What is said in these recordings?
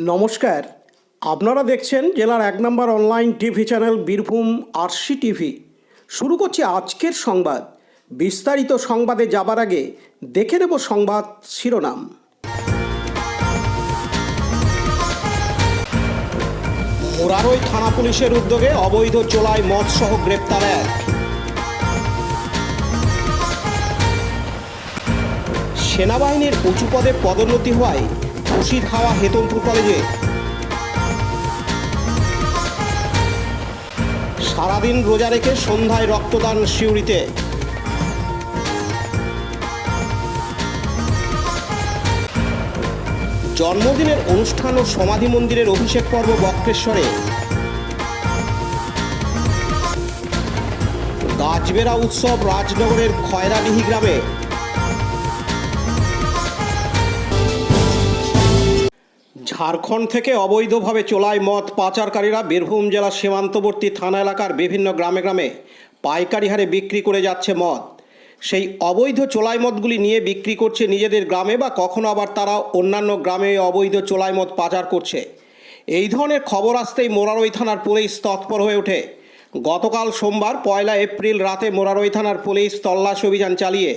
নমস্কার, আপনারা দেখছেন জেলার ১ নম্বর online TV channel Birbhum RC TV. শুরু করছি আজকের সংবাদ। বিস্তারিত সংবাদে যাবার আগে দেখে নেব সংবাদ শিরোনাম। মোরারই থানা পুলিশের উদ্যোগে অবৈধ চোলাই মদসহ গ্রেপ্তার এক। সেনাবাহিনীর উঁচু পদে পদোন্নতি হওয়ায় খুশির হাওয়া হেতমপুর কলেজে। সারাদিন রোজা রেখে সন্ধ্যায় রক্তদান সিউড়িতে। জন্মদিনের অনুষ্ঠান ও সমাধি মন্দিরের অভিষেক পর্ব বক্রেশ্বরে। গাছবেড়া উৎসব রাজনগরের খয়রাডিহি গ্রামে। ঝাড়খণ্ড থেকে অবৈধভাবে চোলাই মদ পাচারকারীরা বীরভূম জেলার সীমান্তবর্তী থানা এলাকার বিভিন্ন গ্রামে গ্রামে পাইকারি হারে বিক্রি করে যাচ্ছে মদ। সেই অবৈধ চোলাই মদগুলি নিয়ে বিক্রি করছে নিজেদের গ্রামে, বা কখনো আবার তারা অন্যান্য গ্রামে অবৈধ চোলাই মদ পাচার করছে। এই ধরনের খবর আসতেই মোরারই থানার পুলিশ তৎপর হয়ে ওঠে। গতকাল সোমবার ১ এপ্রিল রাতে মোরারই থানার পুলিশ তল্লাশি অভিযান চালিয়ে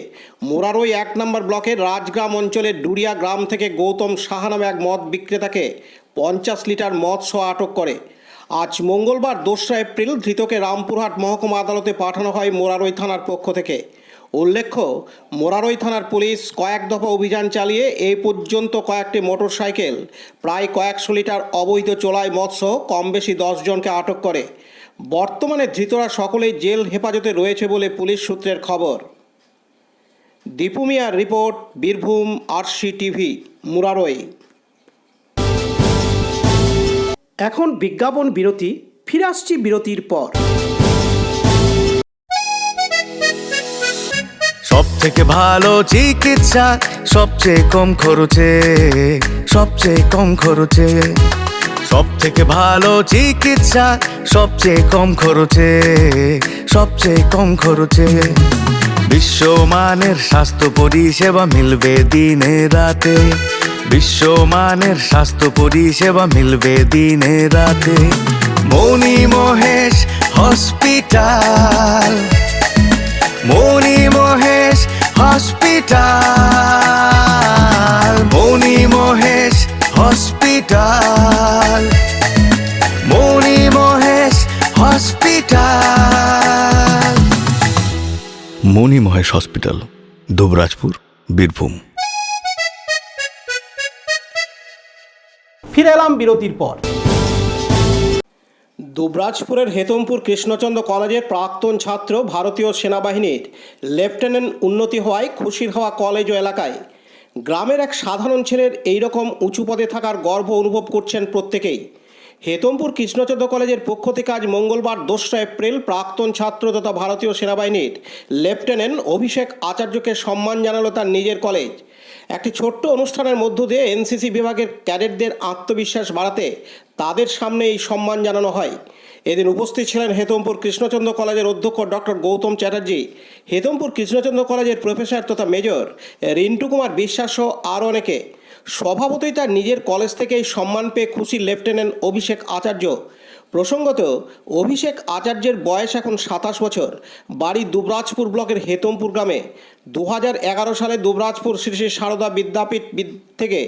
মোরারই ১ নম্বর ব্লকের রাজগ্রাম অঞ্চলের ডুরিয়া গ্রাম থেকে গৌতম সাহা নামে এক মদ বিক্রেতাকে ৫০ লিটার মদ সহ আটক করে। আজ মঙ্গলবার ২রা এপ্রিল ধৃতকে রামপুরহাট মহকুমা আদালতে পাঠানো হয় মোরারই থানার পক্ষ থেকে। উল্লেখ্য, মোরারই থানার পুলিশ কয়েক দফা অভিযান চালিয়ে এই পর্যন্ত কয়েকটি মোটরসাইকেল, প্রায় কয়েকশো লিটার অবৈধ চোলাই মদসহ কম বেশি ১০ জনকে আটক করে। বর্তমানে ধৃতরা সকলেই জেল হেফাজতে রয়েছে বলে পুলিশ সূত্রের খবর। দীপু মিয়ার report, Birbhum RC TV, Murarai. এখন বিজ্ঞাপন বিরতি, ফিরে আসছি বিরতির পর। সব থেকে ভালো চিকিৎসা সবচেয়ে কম খরচে, সবচেয়ে কম খরচে। সব থেকে ভালো চিকিৎসা সবচেয়ে কম খরচে, সবচেয়ে কম খরচে। বিশ্বমানের স্বাস্থ্য পরিষেবা মিলবে দিনে রাতে, বিশ্বমানের স্বাস্থ্য পরিষেবা মিলবে দিনে রাতে। মণি মহেশ হসপিটাল, মণি মহেশ হসপিটাল, মণি মহেশ হসপিটাল, মণি মহেশ হসপিটাল। মণি মহেশ হসপিটাল, দুবরাজপুর, বীরভূম। ফিরে এলাম বিরতির পর। দুবরাজপুরের হেতমপুর কৃষ্ণচন্দ্র কলেজের প্রাক্তন ছাত্র ভারতীয় সেনাবাহিনীর লেফটেন্যান্ট উন্নতি হওয়ায় খুশির হাওয়া কলেজ ও এলাকায়। গ্রামের এক সাধারণ ছেলের এইরকম উঁচু পদে থাকার গর্ব অনুভব করছেন প্রত্যেকেই। হেতমপুর কৃষ্ণচন্দ্র কলেজের পক্ষ থেকে আজ মঙ্গলবার ২রা এপ্রিল প্রাক্তন ছাত্র তথা ভারতীয় সেনাবাহিনীর লেফটেন্যান্ট অভিষেক আচার্যকে সম্মান জানালো তার নিজের কলেজ। একটি ছোট্ট অনুষ্ঠানের মধ্য দিয়ে এনসিসি বিভাগের ক্যাডেটদের আত্মবিশ্বাস বাড়াতে তাদের সামনে এই সম্মান জানানো হয়। এদিন উপস্থিত ছিলেন হেতমপুর কৃষ্ণচন্দ্র কলেজের অধ্যক্ষ ডক্টর গৌতম চ্যাটার্জি, হেতমপুর কৃষ্ণচন্দ্র কলেজের প্রফেসর তথা মেজর রিন্টু কুমার বিশ্বাস সহ আরও অনেকে। স্বভাবতই তার নিজের কলেজ থেকেই সম্মান পেয়ে খুশি লেফটেন্যান্ট অভিষেক আচার্য। প্রসঙ্গত, অভিষেক আচার্যের বয়স এখন ২৭ বছর। বাড়ি দুবরাজপুর ব্লকের হেতমপুর গ্রামে। ২০১১ সালে দুবরাজপুর শ্রী শ্রী সারদা বিদ্যাপীঠ থেকে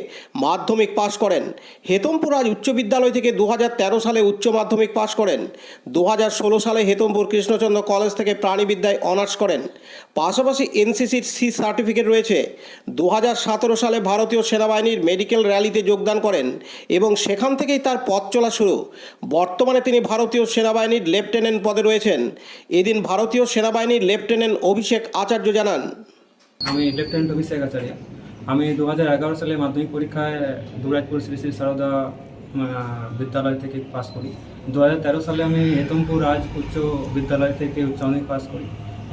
মাধ্যমিক পাশ করেন। হেতমপুর রাজ উচ্চ বিদ্যালয় থেকে ২০১৩ সালে উচ্চ মাধ্যমিক পাশ করেন। ২০১৬ সালে হেতমপুর কৃষ্ণচন্দ্র কলেজ থেকে প্রাণীবিদ্যায় অনার্স করেন। পাশাপাশি এনসিসির সি সার্টিফিকেট রয়েছে। ২০১৭ সালে ভারতীয় সেনাবাহিনীর মেডিকেল র্যালিতে যোগদান করেন এবং সেখান থেকেই তার পথ চলা শুরু। বর্তমানে তিনি ভারতীয় সেনাবাহিনীর লেফটেন্যান্ট পদে রয়েছেন। এদিন ভারতীয় সেনাবাহিনীর লেফটেন্যান্ট অভিষেক আচার্য জানান, আমি লেফটেন্যান্ট অভিষেক আচার্য। আমি ২০১১ সালে মাধ্যমিক পরীক্ষায় দুবরাজপুর শ্রী শ্রী সারদা বিদ্যালয় থেকে পাস করি। ২০১৩ সালে আমি হেতমপুর রাজ উচ্চ বিদ্যালয় থেকে উচ্চ মাধ্যমিক পাস করি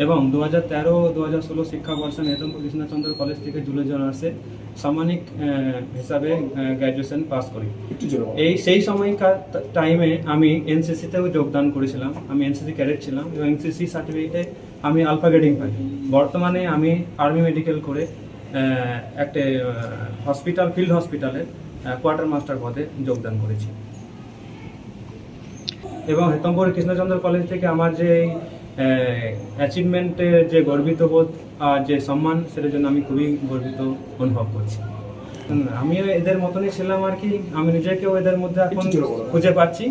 এবং ২০১৩-২০১৬ শিক্ষাবর্ষে আমি হেতমপুর কৃষ্ণচন্দ্র কলেজ থেকে জুলজি অনার্সে সাম্মানিক হিসাবে গ্র্যাজুয়েশন পাস করি। সেই সময়কার টাইমে আমি এনসিসিতেও যোগদান করেছিলাম। আমি এনসিসি ক্যাডেট ছিলাম এবং এনসিসি সার্টিফিকেটে আমি আলফা গ্রেডিং পাই। বর্তমানে আমি আর্মি মেডিকেল করে একটা হসপিটাল, ফিল্ড হসপিটালে কোয়ার্টার মাস্টার পদে যোগদান করেছি। এবং হেতমপুর কৃষ্ণচন্দ্র কলেজ থেকে আমার যে অ্যাচিভমেন্টের যে গর্বিত বোধ আর যে সম্মান, সেটার জন্য আমি খুবই গর্বিত অনুভব করছি। আমিও এদের মতনই ছিলাম আর কি, আমি নিজেকেও এদের মধ্যে এখন খুঁজে পাচ্ছি।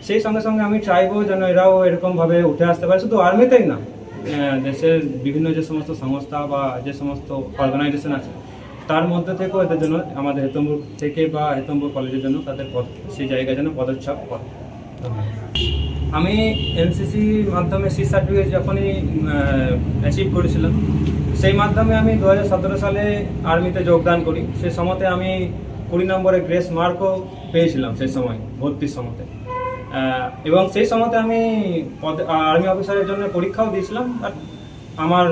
সেই সঙ্গে সঙ্গে আমি চাইবো যেন এরাও এরকমভাবে উঠে আসতে পারে, শুধু আর্মিতেই না, দেশের বিভিন্ন যে সমস্ত সংস্থা বা যে সমস্ত অর্গানাইজেশন আছে তার মধ্যে থেকেও এদের জন্য, আমাদের হেতমপুর থেকে বা হেতমপুর কলেজের জন্য তাদের সেই জায়গায় যেন পদচ্ছাপ করে। আমি এনসিসির মাধ্যমে সি সার্টিফিকেট যখনই অ্যাচিভ করেছিলাম, সেই মাধ্যমে আমি 2017 সালে আর্মিতে যোগদান করি। সেই সময়তে আমি 20 নম্বরে গ্রেস মার্কও পেয়েছিলাম সেই সময়, ভর্তির সময়তে। এবং সেই সময়তে আমি আর্মি অফিসারের জন্য পরীক্ষাও দিয়েছিলাম, বাট আমার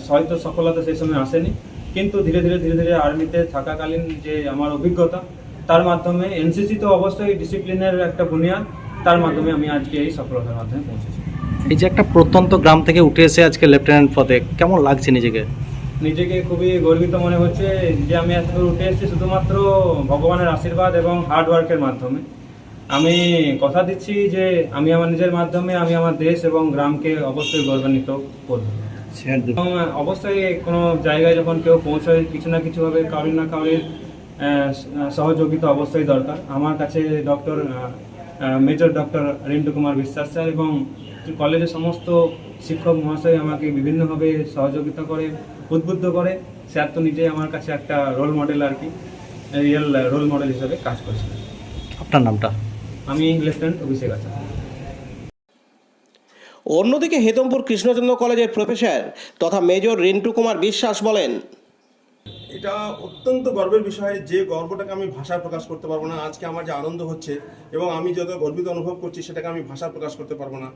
হয়তো সফলতা সেই সময় আসেনি। কিন্তু ধীরে ধীরে আর্মিতে থাকাকালীন যে আমার অভিজ্ঞতা, তার মাধ্যমে এনসিসি তো অবশ্যই ডিসিপ্লিনের একটা বুনিয়াদ, তার মাধ্যমে আমি আজকে এই সফলতার মাধ্যমে পৌঁছেছি। এই যে একটা প্রত্যন্ত গ্রাম থেকে উঠে এসে আজকে লেফটেন্যান্ট পদে, কেমন লাগছে নিজেকে? নিজেকে খুবই গর্বিত মনে হচ্ছে যে আমি এতদূর উঠে এসেছি শুধুমাত্র ভগবানের আশীর্বাদ এবং হার্ড ওয়ার্কের মাধ্যমে। আমি কথা দিচ্ছি যে আমি আমার নিজের মাধ্যমে আমি আমার দেশ এবং গ্রামকে অবশ্যই গৌরবান্বিত করব। এবং অবশ্যই কোনো জায়গায় যখন কেউ পৌঁছায়, কিছু না কিছুভাবে কারোর না কারোর সহযোগিতা অবশ্যই দরকার। আমার কাছে major doctor Rintu Kumar Biswas sir এবং কলেজের সমস্ত শিক্ষক মহাশয় আমাকে বিভিন্নভাবে সহযোগিতা করে, উদ্বুদ্ধ করে। স্যার তো নিজেই আমার কাছে একটা রোল মডেল আর কি, রিয়েল রোল মডেল হিসেবে কাজ করছে। আপনার নামটা? আমি লেফটেন্যান্ট অভিষেক আচার্য। অন্যদিকে হেতমপুর কৃষ্ণচন্দ্র কলেজের প্রফেসর তথা মেজর রিন্টু কুমার বিশ্বাস বলেন, এটা অত্যন্ত গর্বের বিষয়, যে গর্বটাকে আমি ভাষায় প্রকাশ করতে পারবো না। আজকে আমার যে আনন্দ হচ্ছে এবং আমি যত গর্বিত অনুভব করছি, সেটাকে আমি ভাষায় প্রকাশ করতে পারবো না।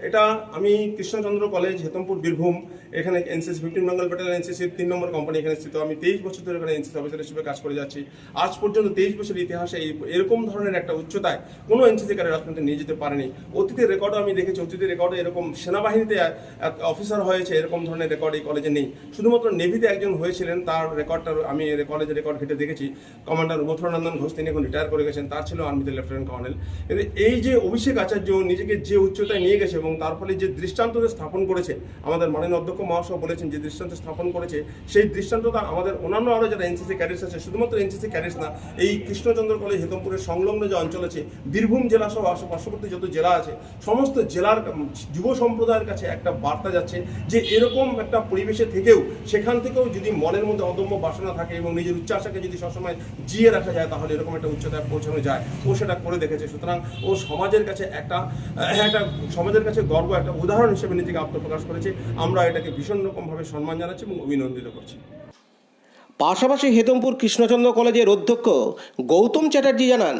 এটা আমি কৃষ্ণচন্দ্র কলেজ, হেতমপুর, বীরভূম, এখানে এনসিসি 15 বেঙ্গল ব্যাটালিয়ন এনসিসির 3 নম্বর কোম্পানি এখানে স্থিত। আমি 23 বছর ধরে এখানে এনসিসি অফিসার হিসেবে কাজ করে যাচ্ছি। আজ পর্যন্ত 23 বছরের ইতিহাসে এরকম ধরনের একটা উচ্চতায় কোনো এনসিসি ক্যাডার রাজনীতি নিয়ে যেতে পারেনি। অতীতের রেকর্ডও আমি দেখেছি, অতীতের রেকর্ডে এরকম সেনাবাহিনীতে অফিসার হয়েছে এরকম ধরনের রেকর্ড এই কলেজে নেই। শুধুমাত্র নেভিতে একজন হয়েছিলেন, তার রেকর্ডটা আমি কলেজের রেকর্ড ঘেটে দেখেছি। কমান্ডার মথুরানন্দন ঘোষ, তিনি এখন রিটায়ার করে গেছেন, তার ছিল আর্মিতে লেফটেন্যান্ট কর্নেল। কিন্তু এই যে অভিষেক আচার্য নিজেকে যে উচ্চতায় নিয়ে গেছে এবং তার ফলে যে দৃষ্টান্ত স্থাপন করেছে, আমাদের মাননীয় অধ্যক্ষ মহাশয় বলেছেন যে দৃষ্টান্ত স্থাপন করেছে, সেই দৃষ্টান্তটা আমাদের অন্যান্য আরও যারা এনসিসি ক্যাডেটস আছে, শুধুমাত্র এনসিসি ক্যাডেটস না, এই কৃষ্ণচন্দ্র কলেজ হেতমপুরের সংলগ্ন যে অঞ্চল আছে, বীরভূম জেলা সহ পার্শ্ববর্তী যত জেলা আছে, সমস্ত জেলার যুব সম্প্রদায়ের কাছে একটা বার্তা যাচ্ছে যে এরকম একটা পরিবেশে থেকেও, সেখান থেকেও যদি মনের মধ্যে অদম্য বাসনা থাকে এবং নিজের উচ্চাশাকে যদি সবসময় জিয়ে রাখা যায়, তাহলে এরকম একটা উচ্চতায় পৌঁছানো যায়। ও সেটা করে দেখেছে। সুতরাং ও সমাজের কাছে একটা সমাজের কাছে গর্ব, একটা উদাহরণ হিসেবে নিজেকে আত্মপ্রকাশ করেছে। আমরা এটাকে ভীষণ রকমভাবে সম্মান জানাচ্ছি এবং অভিনন্দিত করছি। পাশাপাশি হেতমপুর কৃষ্ণচন্দ্র কলেজের অধ্যক্ষ গৌতম চ্যাটার্জি জানান,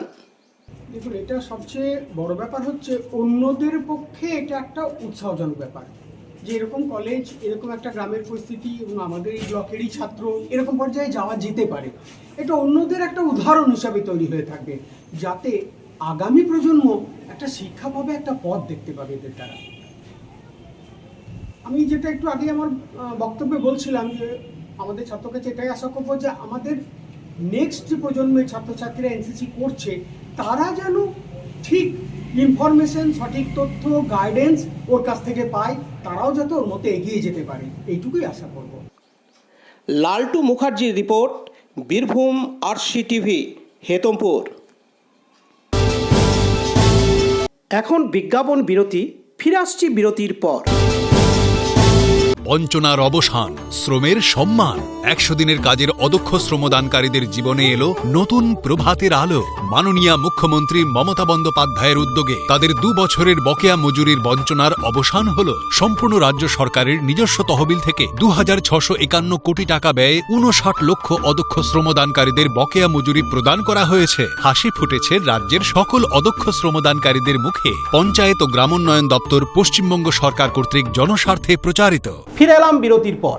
দেখুন, এটা সবচেয়ে বড় ব্যাপার হচ্ছে অন্যদের পক্ষে এটা একটা উৎসাহজনক ব্যাপার যে এরকম কলেজ, এরকম একটা গ্রামের পরিস্থিতি এবং আমাদের এই ব্লকেরই ছাত্র এরকম পর্যায়ে যাওয়া যেতে পারে। এটা অন্যদের একটা উদাহরণ হিসাবে তৈরি হয়ে থাকবে, যাতে আগামী প্রজন্ম একটা শিক্ষা পাবে, একটা পথ দেখতে পাবে এদের দ্বারা। আমি যেটা একটু আগে আমার বক্তব্যে বলছিলাম যে আমাদের ছাত্রর কাছে এটাই আশা করবো যে আমাদের নেক্সট যে প্রজন্মের ছাত্রছাত্রীরা এনসিসি করছে, তারা যেন ঠিক ইনফরমেশন, সঠিক তথ্য, গাইডেন্স ওর কাছ থেকে পায়, তারাও যাতে ওর মতো এগিয়ে যেতে পারে, এইটুকুই আশা করব। লালটু মুখার্জির রিপোর্ট, বীরভূম RCTV, হেতমপুর। এখন বিজ্ঞাপন বিরতি, ফিরে আসছি বিরতির পর। বঞ্চনার অবসান, শ্রমের সম্মান। 100 দিনের কাজের অদক্ষ শ্রমদানকারীদের জীবনে এলো নতুন প্রভাতের আলো। মাননীয় মুখ্যমন্ত্রী মমতা বন্দ্যোপাধ্যায়ের উদ্যোগে তাদের 2 বছরের বকেয়া মজুরির বঞ্চনার অবসান হলো। সম্পূর্ণ রাজ্য সরকারের নিজস্ব তহবিল থেকে 2651 কোটি টাকা ব্যয়ে 59 লক্ষ অদক্ষ শ্রমদানকারীদের বকেয়া মজুরি প্রদান করা হয়েছে। হাসি ফুটেছে রাজ্যের সকল অদক্ষ শ্রমদানকারীদের মুখে। পঞ্চায়েত ও গ্রামোন্নয়ন দপ্তর, পশ্চিমবঙ্গ সরকার কর্তৃক জনস্বার্থে প্রচারিত। ফিরে এলাম বিরতির পর।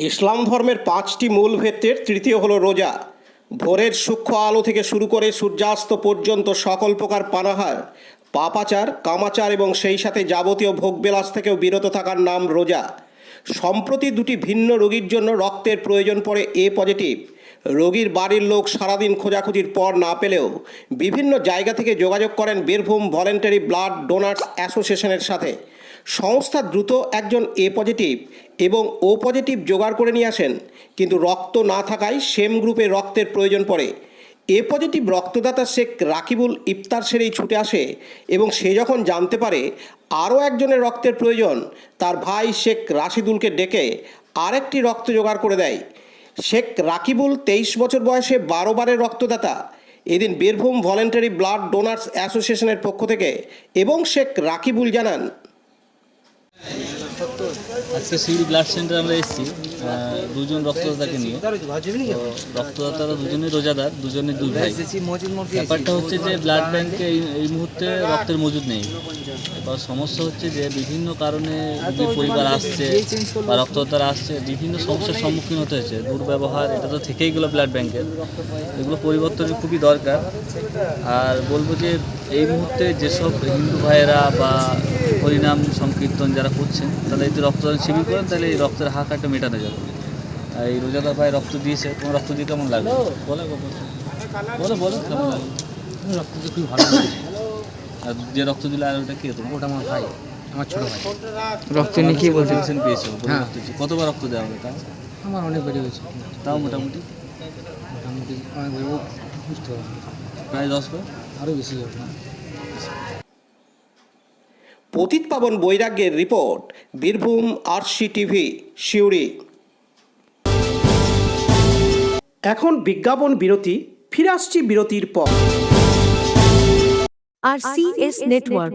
ইসলাম ধর্মের 5টি মূল ভিত্তির তৃতীয় হলো রোজা। ভোরের সূক্ষ্ম আলো থেকে শুরু করে সূর্যাস্ত পর্যন্ত সকল প্রকার পানাহার, পাপাচার, কামাচার এবং সেই সাথে যাবতীয় ভোগবিলাস থেকেও বিরত থাকার নাম রোজা। সম্প্রতি 2টি ভিন্ন রোগীর জন্য রক্তের প্রয়োজন পড়ে A পজিটিভ। রোগীর বাড়ির লোক সারাদিন খোঁজাখুঁজির পর না পেলেও বিভিন্ন জায়গা থেকে যোগাযোগ করেন বীরভূম ভলেন্টারি ব্লাড ডোনার্স অ্যাসোসিয়েশনের সাথে। সংস্থা দ্রুত একজন এ পজিটিভ এবং ও পজিটিভ জোগাড় করে নিয়ে আসেন, কিন্তু রক্ত না থাকায় সেম গ্রুপে রক্তের প্রয়োজন পড়ে। এ পজিটিভ রক্তদাতা শেখ রাকিবুল ইফতার সেরেই ছুটে আসে এবং সে যখন জানতে পারে আরও একজনের রক্তের প্রয়োজন, তার ভাই শেখ রাশিদুলকে ডেকে আরেকটি রক্ত জোগাড় করে দেয়। শেখ রাকিবুল 23 বছর বয়সে 12 বারের রক্তদাতা। এদিন বীরভূম ভলেন্টারি ব্লাড ডোনার্স অ্যাসোসিয়েশনের পক্ষ থেকে এবং শেখ রাকিবুল জানান, আজকে সিউড়ি ব্লাড সেন্টারে আমরা এসেছি দুজন রক্তদাতাকে নিয়ে। তো রক্তদাতারা দুজনেই রোজাদার, দুজনে দুই ভাই। ব্যাপারটা হচ্ছে যে ব্লাড ব্যাংকে এই মুহূর্তে রক্তের মজুদ নেই। এবার সমস্যা হচ্ছে যে বিভিন্ন কারণে যে পরিবার আসছে বা রক্তদাতারা আসছে, বিভিন্ন সমস্যার সম্মুখীন হতে হয়েছে। দুর্ব্যবহার এটা তো থেকেই গেলো ব্লাড ব্যাংকের, এগুলো পরিবর্তনের খুবই দরকার। আর বলবো যে এই মুহূর্তে যেসব হিন্দু ভাইয়েরা বা হরিনাম সংকীর্তন যারা করছেন তারা যদি রক্তদান শিবির করেন তাহলে এই রক্তের হাহাকারটা মেটানো যাবে। আর এই রোজাদার ভাই রক্ত দিয়েছে, তোমার রক্ত দিয়ে কেমন লাগবে? বলো বলো কেমন লাগবে? রক্ত দিয়ে খুবই ভালো লাগে। আর যে রক্ত দিলে আর ওটা কে? তোমার? ওটা আমার ভাই, আমার ছোটো ভাই। রক্ত নিয়ে কি বলতে পেয়েছো? হ্যাঁ। কতবার রক্ত দেওয়া হবে? তা আমার অনেকবারই হয়েছে। তাও মোটামুটি অনেকবার বুঝতে হবে, প্রায় 10 বার, আরও বেশি হবে। পতিত পাবন বৈরাগ্যের report, Birbhum RC TV, Suri. এখন বিজ্ঞাপন বিরতি, ফিরে আসছি বিরতির পর। RCS Network,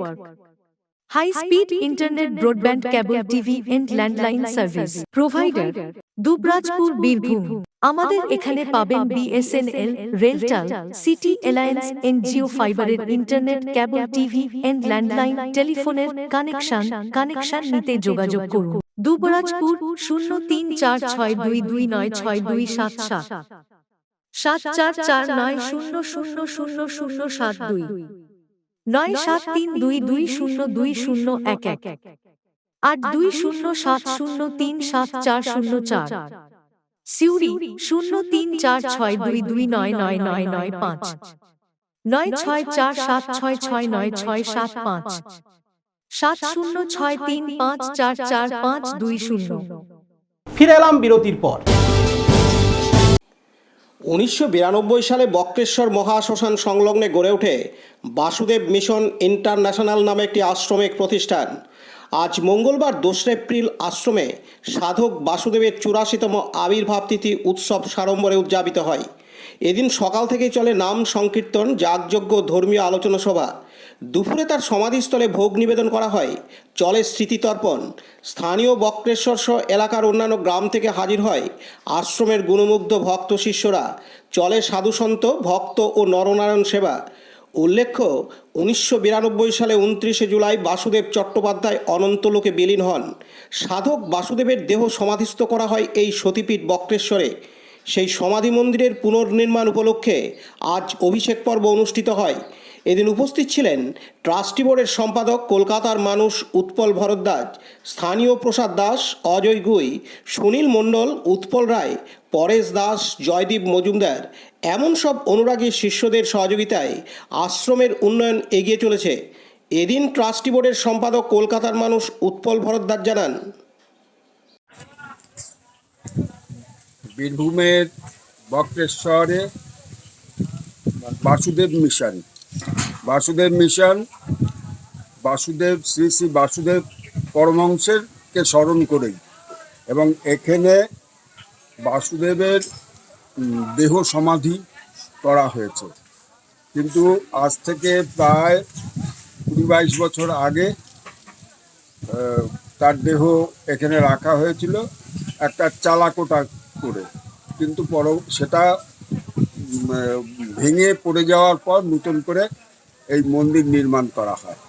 high speed internet broadband cable TV and landline service provider, Dubrajpur, Birbhum. আমাদের এখানে পাবেন BSNL, RailTel, city alliance, NGO ফাইবারের internet, cable TV and landline টেলিফোনের কানেকশন নিতে যোগাযোগ করুন। দুবরাজপুর 034622962627 7449000072 9732202011 8207037404। সিউড়ি 034622999995 9647669665 7063544520। ফিরে এলাম বিরতির পর। 1992 সালে বক্রেশ্বর মহাশ্মশান সংলগ্নে গড়ে ওঠে বাসুদেব মিশন ইন্টারন্যাশনাল নামে একটি আশ্রমিক প্রতিষ্ঠান। আজ মঙ্গলবার 2 এপ্রিল আশ্রমে সাধক বাসুদেবের 84তম আবির্ভাব তিথি উৎসব সাড়ম্বরে উদযাপিত হয়। এদিন সকাল থেকেই চলে নাম সংকীর্তন, যাগযজ্ঞ, ধর্মীয় আলোচনা সভা। দুপুরে তার সমাধিস্থলে ভোগ নিবেদন করা হয়, চলে স্মৃতিতর্পণ। স্থানীয় বক্রেশ্বর সহ এলাকার অন্যান্য গ্রাম থেকে হাজির হয় আশ্রমের গুণমুগ্ধ ভক্ত শিষ্যরা, চলে সাধুসন্ত, ভক্ত ও নরনারায়ণ সেবা। উল্লেখ্য, 1992 সালে 29 জুলাই বাসুদেব চট্টোপাধ্যায় অনন্তলোকে বিলীন হন। সাধক বাসুদেবের দেহ সমাধিস্থ করা হয় এই সতীপীঠ বক্রেশ্বরে। সেই সমাধি মন্দিরের পুনর্নির্মাণ উপলক্ষে আজ অভিষেক পর্ব অনুষ্ঠিত হয়। এদিন উপস্থিত ছিলেন ট্রাস্টি বোর্ডের সম্পাদক, কলকাতার মানুষ উৎপল ভরদ্বাজ, স্থানীয় প্রসাদ দাস, অজয় গুই, সুনীল মণ্ডল, উৎপল রায়, পরেশ দাস, জয়দীপ মজুমদার, এমন সব অনুরাগী শিষ্যদের সহযোগিতায় আশ্রমের উন্নয়ন এগিয়ে চলেছে। এদিন ট্রাস্টি বোর্ডের সম্পাদক, কলকাতার মানুষ উৎপল ভরদ্বাজ জানান, বীরভূমের বক্রেশ্বরে বাসুদেব মিশন শ্রী শ্রী বাসুদেব পরমহংসেরকে স্মরণ করেই, এবং এখানে বাসুদেবের দেহ সমাধি করা হয়েছে। কিন্তু আজ থেকে প্রায় 20-22 বছর আগে তার দেহ এখানে রাখা হয়েছিল একটা চালাকোটা করে, কিন্তু সেটা ভেঙে পড়ে যাওয়ার পর নতুন করে এই মন্দির নির্মাণ করা হয়।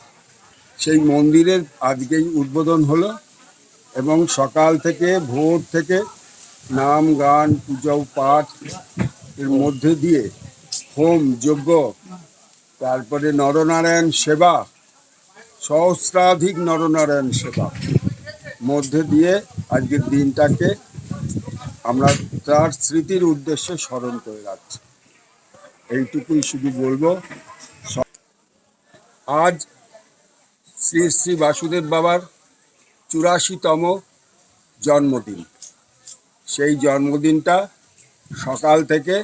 সেই মন্দিরের আজকেই উদ্বোধন হলো এবং সকাল থেকে ভোর থেকে নাম গান পূজা পাঠ এর মধ্যে দিয়ে হোম যজ্ঞ, তারপরে নরনারায়ণ সেবা, সহস্রাধিক নরনারায়ণ সেবা মধ্যে দিয়ে আজকের দিনটাকে আমরা তার স্মৃতির উদ্দেশ্যে স্মরণ করে রাখছে। এইটুকুই শুধু বলবো। আজ শ্রী শ্রী বাসুদেব বাবার 84তম জন্মদিন। সেই জন্মদিনটা সকাল থেকে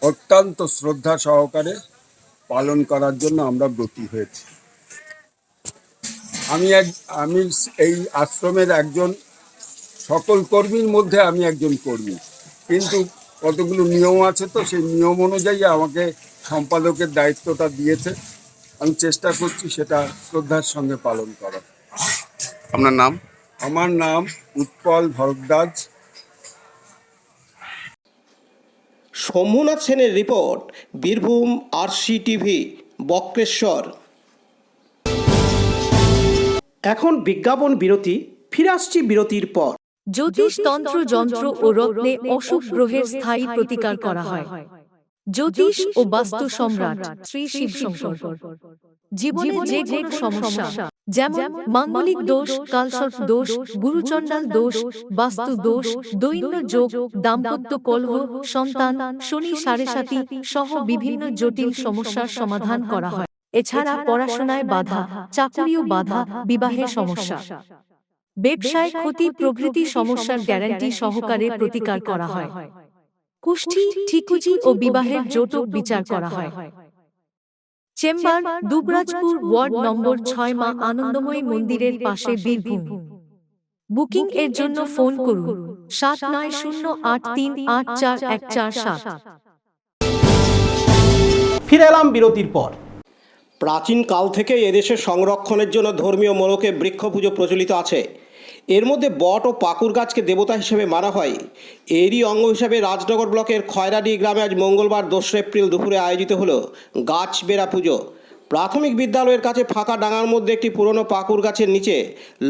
অত্যন্ত শ্রদ্ধা সহকারে পালন করার জন্য আমরা ব্রতী হয়েছি। আমি এই আশ্রমের একজন, সকল কর্মীর মধ্যে আমি একজন কর্মী, কিন্তু কতগুলো নিয়ম আছে, তো সেই নিয়ম অনুযায়ী আমাকে সম্পাদকের দায়িত্বটা দিয়েছে। আমি চেষ্টা করছি সেটা শ্রদ্ধার সঙ্গে পালন করার। আপনার নাম? আমার নাম উৎপল ভরদ্বাজ। শম্ভুনাথ সেনের রিপোর্ট, বীরভূম RCTV, বক্রেশ্বর। এখন বিজ্ঞাপন বিরতি, ফিরে আসছি বিরতির পর। জ্যোতিষ তন্ত্র যন্ত্র ও রত্নে অশুভ গ্রহের স্থায়ী প্রতিকার করা হয়। জ্যোতিষ ও বাস্তু সম্রাট শ্রী শিবশঙ্কর। জীবনে যে কোনো সমস্যা, যেমন মাঙ্গলিক দোষ, কালসর্প দোষ, গুরুচণ্ডাল দোষ, বাস্তু দোষ, দৈন্য যোগ, দাম্পত্য কলহ, সন্তান, শনি সাড়েসাতি সহ বিভিন্ন জটিল সমস্যার সমাধান করা হয়। এছাড়া পড়াশোনায় বাধা, চাকুরিও বাধা, বিবাহে সমস্যা, ব্যবসায় ক্ষতি প্রভৃতি সমস্যার গ্যারান্টি সহকারে প্রতিকার করা হয়। কুষ্ঠি, ঠিকুজি ও বিবাহের জটক বিচার করা হয়। চেম্বার, দুবরাজপুর, ওয়ার্ড নম্বর 6, মা আনন্দময়ী মন্দিরের পাশে, বীরভূম। বুকিং এর জন্য ফোন করুন 7908384147। ফিরে এলাম বিরতির পর। প্রাচীন কাল থেকে এদেশে সংরক্ষণের জন্য ধর্মীয় মোড়কে বৃক্ষ পুজো প্রচলিত আছে। এর মধ্যে বট ও পাকুর গাছকে দেবতা হিসেবে মানা হয়। এরই অঙ্গ হিসেবে রাজনগর ব্লকের খয়রাডি গ্রামে আজ মঙ্গলবার 2 এপ্রিল দুপুরে আয়োজিত হলো গাছ বেড়া পুজো। প্রাথমিক বিদ্যালয়ের কাছে ফাঁকা ডাঙার মধ্যে একটি পুরনো পাকুর গাছের নিচে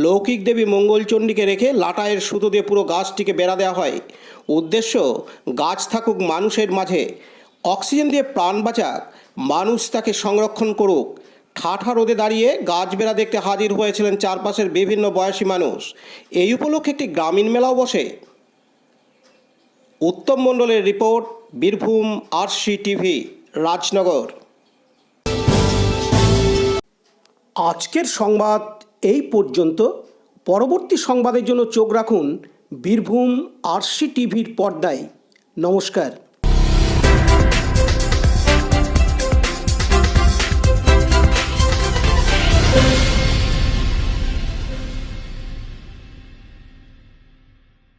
লৌকিক দেবী মঙ্গলচণ্ডীকে রেখে লাটাইয়ের সুতো দিয়ে পুরো গাছটিকে বেড়া দেওয়া হয়। উদ্দেশ্য, গাছ থাকুক মানুষের মাঝে, অক্সিজেন দিয়ে প্রাণ বাঁচাক, মানুষ তাকে সংরক্ষণ করুক। ঠাঠা রোদে দাঁড়িয়ে গাছ বেড়া দেখতে হাজির হয়েছিলেন চারপাশের বিভিন্ন বয়সী মানুষ। এই উপলক্ষে একটি গ্রামীণ মেলাও বসে। উত্তম মণ্ডলের রিপোর্ট, বীরভূম RCTV, রাজনগর। আজকের সংবাদ এই পর্যন্ত। পরবর্তী সংবাদের জন্য চোখ রাখুন বীরভূম RCTVর পর্দায়। নমস্কার।